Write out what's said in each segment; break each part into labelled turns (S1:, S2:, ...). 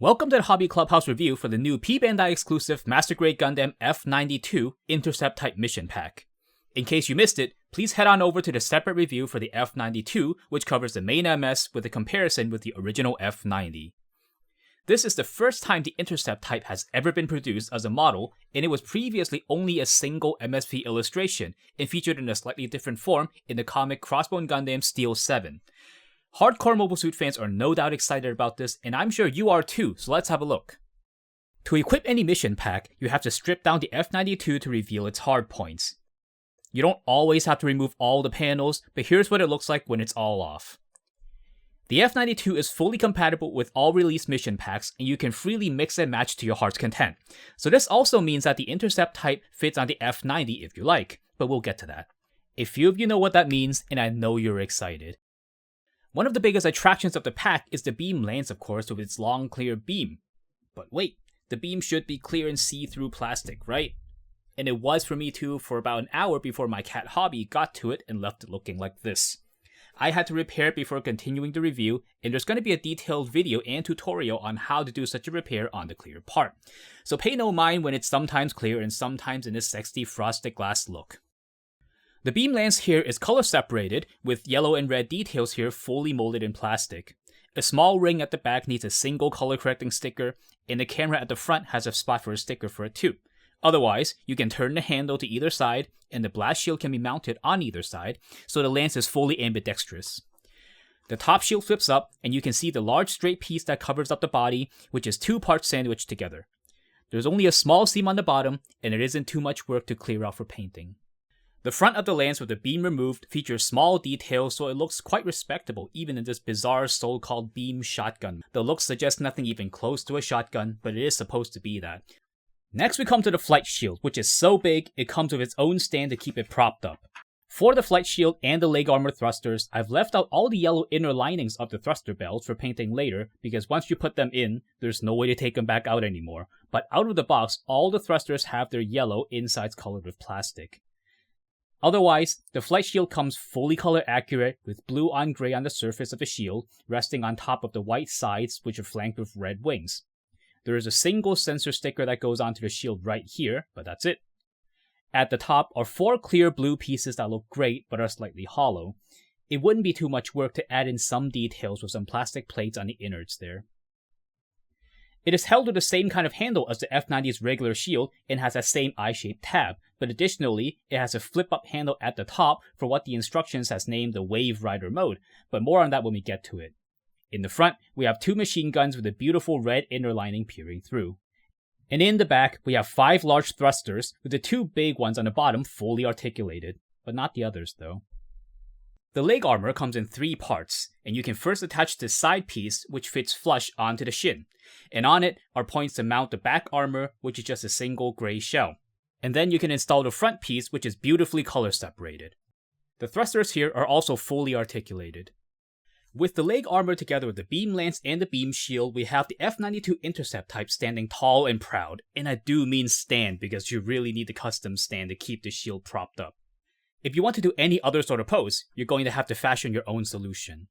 S1: Welcome to the Hobby Clubhouse review for the new P-Bandai exclusive Master Grade Gundam F90II Intercept Type Mission Pack. In case you missed it, please head on over to the separate review for the F92, which covers the main MS with a comparison with the original F90. This is the first time the Intercept type has ever been produced as a model, and it was previously only a single MSP illustration and featured in a slightly different form in the comic Crossbone Gundam Steel 7. Hardcore Mobile Suit fans are no doubt excited about this, and I'm sure you are too, so let's have a look. To equip any mission pack, you have to strip down the F92 to reveal its hardpoints. You don't always have to remove all the panels, but here's what it looks like when it's all off. The F92 is fully compatible with all released mission packs, and you can freely mix and match to your heart's content. So this also means that the Intercept type fits on the F90 if you like, but we'll get to that. A few of you know what that means, and I know you're excited. One of the biggest attractions of the pack is the beam lance, of course, with its long, clear beam. But wait, the beam should be clear and see-through plastic, right? And it was for me too for about an hour before my cat Hobby got to it and left it looking like this. I had to repair it before continuing the review, and there's going to be a detailed video and tutorial on how to do such a repair on the clear part. So pay no mind when it's sometimes clear and sometimes in a sexy frosted glass look. The beam lance here is color separated, with yellow and red details here fully molded in plastic. A small ring at the back needs a single color correcting sticker, and the camera at the front has a spot for a sticker for it too. Otherwise, you can turn the handle to either side, and the blast shield can be mounted on either side, so the lance is fully ambidextrous. The top shield flips up, and you can see the large straight piece that covers up the body, which is two parts sandwiched together. There's only a small seam on the bottom, and it isn't too much work to clear out for painting. The front of the lance with the beam removed features small details, so it looks quite respectable even in this bizarre so-called beam shotgun. The looks suggest nothing even close to a shotgun, but it is supposed to be that. Next we come to the flight shield, which is so big it comes with its own stand to keep it propped up. For the flight shield and the leg armor thrusters, I've left out all the yellow inner linings of the thruster belts for painting later, because once you put them in, there's no way to take them back out anymore. But out of the box, all the thrusters have their yellow insides colored with plastic. Otherwise, the flight shield comes fully color accurate, with blue on gray on the surface of the shield, resting on top of the white sides, which are flanked with red wings. There is a single sensor sticker that goes onto the shield right here, but that's it. At the top are four clear blue pieces that look great, but are slightly hollow. It wouldn't be too much work to add in some details with some plastic plates on the innards there. It is held with the same kind of handle as the F90's regular shield and has that same eye-shaped tab, but additionally, it has a flip-up handle at the top for what the instructions has named the Wave Rider mode, but more on that when we get to it. In the front, we have two machine guns with a beautiful red inner lining peering through. And in the back, we have 5 large thrusters, with the 2 big ones on the bottom fully articulated, but not the others though. The leg armor comes in 3 parts, and you can first attach the side piece, which fits flush onto the shin, and on it are points to mount the back armor, which is just a single gray shell. And then you can install the front piece, which is beautifully color separated. The thrusters here are also fully articulated. With the leg armor together with the beam lance and the beam shield, we have the F92 Intercept type standing tall and proud, and I do mean stand because you really need the custom stand to keep the shield propped up. If you want to do any other sort of pose, you're going to have to fashion your own solution.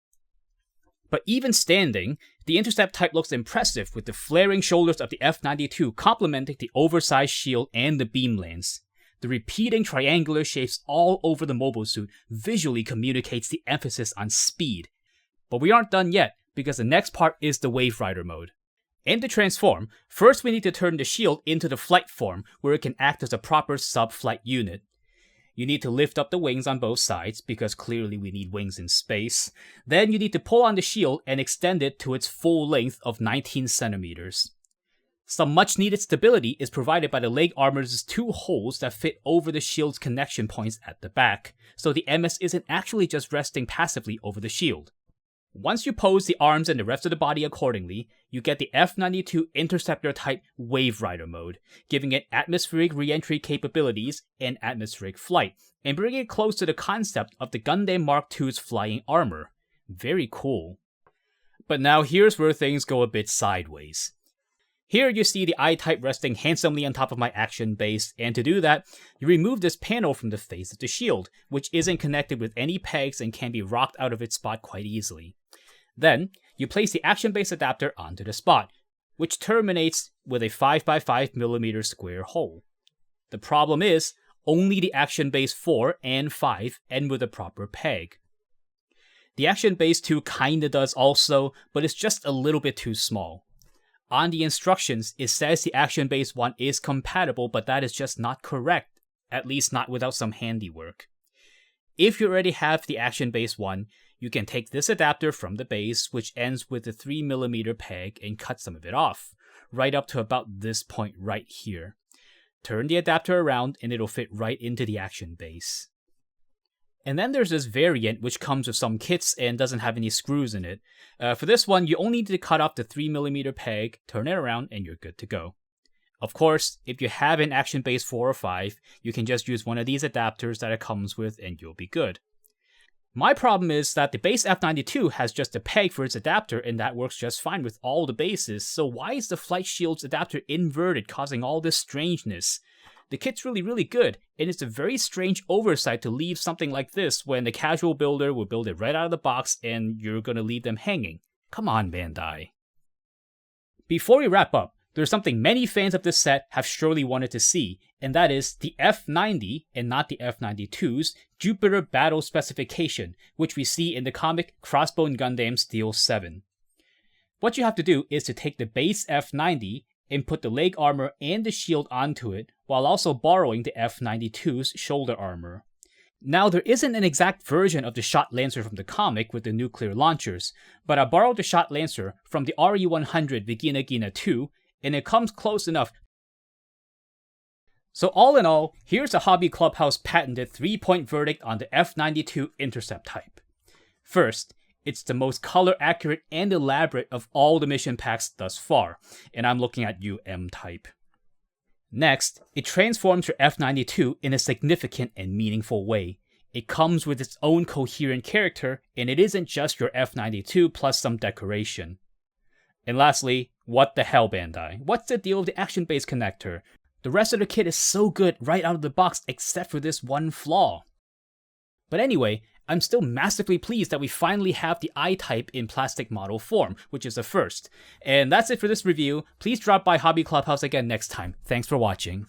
S1: But even standing, the Intercept type looks impressive with the flaring shoulders of the F92 complementing the oversized shield and the beam lance. The repeating triangular shapes all over the mobile suit visually communicates the emphasis on speed. But we aren't done yet, because the next part is the Wave Rider mode. And to transform, first we need to turn the shield into the flight form, where it can act as a proper sub-flight unit. You need to lift up the wings on both sides, because clearly we need wings in space. Then you need to pull on the shield and extend it to its full length of 19 centimeters. Some much needed stability is provided by the leg armor's 2 holes that fit over the shield's connection points at the back, so the MS isn't actually just resting passively over the shield. Once you pose the arms and the rest of the body accordingly, you get the F92 Interceptor type Wave Rider mode, giving it atmospheric re-entry capabilities and atmospheric flight, and bringing it close to the concept of the Gundam Mark II's flying armor. Very cool. But now here's where things go a bit sideways. Here you see the I-type resting handsomely on top of my action base, and to do that, you remove this panel from the face of the shield, which isn't connected with any pegs and can be rocked out of its spot quite easily. Then, you place the action base adapter onto the spot. which terminates with a 5x5mm square hole. The problem is, only the action base 4 and 5 end with a proper peg. The action base 2 kinda does also, but it's just a little bit too small. On the instructions, it says the action base 1 is compatible, but that is just not correct, at least not without some handiwork. If you already have the action base 1, you can take this adapter from the base, which ends with a 3mm peg, and cut some of it off, right up to about this point right here. Turn the adapter around and it'll fit right into the action base. And then there's this variant which comes with some kits and doesn't have any screws in it. For this one, you only need to cut off the 3mm peg, turn it around, and you're good to go. Of course, if you have an action base 4 or 5, you can just use one of these adapters that it comes with and you'll be good. My problem is that the base F92 has just a peg for its adapter and that works just fine with all the bases, so why is the Flight Shield's adapter inverted, causing all this strangeness? The kit's really good, and it's a very strange oversight to leave something like this when the casual builder will build it right out of the box and you're gonna leave them hanging. Come on, Bandai. Before we wrap up, there's something many fans of this set have surely wanted to see, and that is the F90, and not the F92's, Jupiter Battle Specification, which we see in the comic Crossbone Gundam Steel 7. What you have to do is to take the base F90 and put the leg armor and the shield onto it, while also borrowing the F92's shoulder armor. Now, there isn't an exact version of the Shot Lancer from the comic with the nuclear launchers, but I borrowed the Shot Lancer from the RE100 Vagina Gina 2, and it comes close enough. So all in all, here's a Hobby Clubhouse patented 3-point verdict on the F92 Intercept type. First, it's the most color accurate and elaborate of all the mission packs thus far, and I'm looking at you, M-type. Next, it transforms your F92 in a significant and meaningful way. It comes with its own coherent character, and it isn't just your F92 plus some decoration. And lastly, what the hell, Bandai? What's the deal with the action base connector? The rest of the kit is so good right out of the box except for this one flaw. But anyway, I'm still massively pleased that we finally have the I-type in plastic model form, which is a first. And that's it for this review. Please drop by Hobby Clubhouse again next time. Thanks for watching.